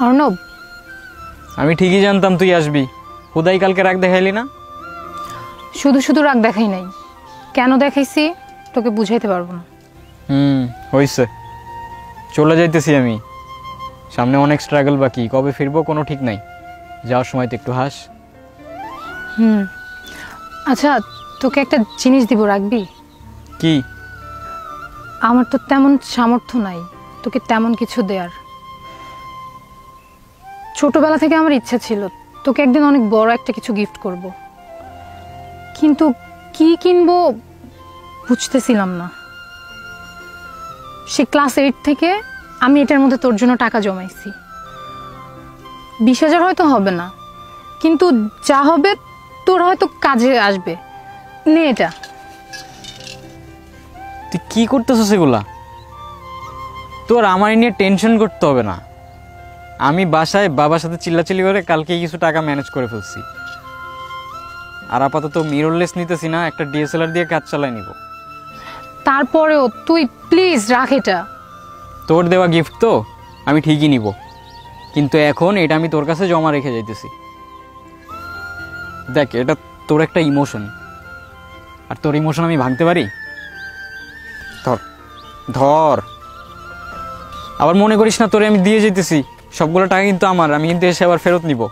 অর্ণব, আমি ঠিকই জানতাম তুই আসবি। হুদাই কালকে রাগ দেখাইলি না? শুধু শুধু রাগ দেখাই নাই, কেন দেখাইছি তোকে বুঝাইতে পারবো না। হইছে, চলে যাইতেছি আমি। সামনে অনেক স্ট্রাগল বাকি, কবে ফিরবো কোনো ঠিক নাই। যাওয়ার সময় তো একটু হাস। আচ্ছা, তোকে একটা জিনিস দিব, রাখবি? কি? আমার তো তেমন সামর্থ্য নাই তোকে তেমন কিছু দেয়ার। ছোটবেলা থেকে আমার ইচ্ছা ছিল তোকে একদিন অনেক বড় একটা কিছু গিফট করব, কিন্তু কি কিনবো বুঝতেছিলাম না। সে ক্লাস 8 থেকে আমি এটার মধ্যে তোর জন্য টাকা জমাইছি। 20,000 হয়তো হবে না, কিন্তু যা হবে তোর হয়তো কাজে আসবে। নে এটা। তুই কি করতেছিস এগুলা? তোর আমার নিয়ে টেনশন করতে হবে না। আমি বাসায় বাবার সাথে চিল্লাচিল্লি করে কালকে কিছু টাকা ম্যানেজ করে ফেলছি। আর আপাতত মিররলেস নিতেছি না, একটা ডিএসএলআর দিয়ে কাজ চালাই নিব। তারপরেও তুই প্লিজ রাখ এটা। তোর দেওয়া গিফট তো আমি ঠিকই নিব, কিন্তু এখন এটা আমি তোর কাছে জমা রেখে যাইতেছি। দেখ, এটা তোর একটা ইমোশন, আর তোর ইমোশন আমি ভাঙতে পারি? ধর ধর। আবার মনে করিস না তোরে আমি দিয়ে যেতেছি, সবগুলো টাকা কিন্তু আমার, আমি কিন্তু এসে আবার ফেরত নিব।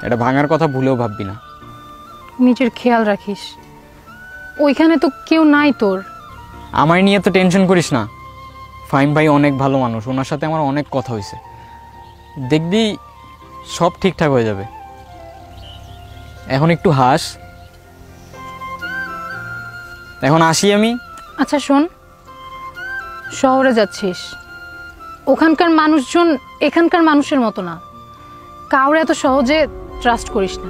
এটা ভাঙার কথা ভুলেও ভাববি না। নিজের খেয়াল রাখিস, ওইখানে তো কেউ নাই তোর। আমার নিয়ে তো টেনশন করিস না। ফাহিম ভাই অনেক ভালো মানুষ, ওনার সাথে আমার অনেক কথা হয়েছে। দেখবি সব ঠিকঠাক হয়ে যাবে। এখন একটু হাস। এখন আসি আমি। আচ্ছা শোন, শহরে যাচ্ছিস, ওখানকার মানুষজন এখানকার মানুষের মতো না, কাউরে এত সহজে ট্রাস্ট করিস না।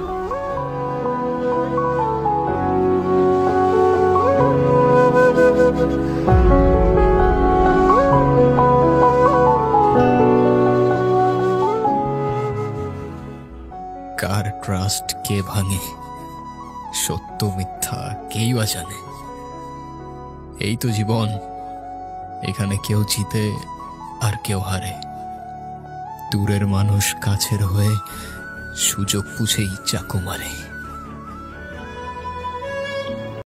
কার ট্রাস্ট কে ভাঙে, সত্য মিথ্যা কেই বা জানে। এই তো জীবন, এখানে কেউ জিতে আর কেউ হারে। দূরের মানুষ কাছের হয়ে সুযোগ বুঝেই চাকু মারে।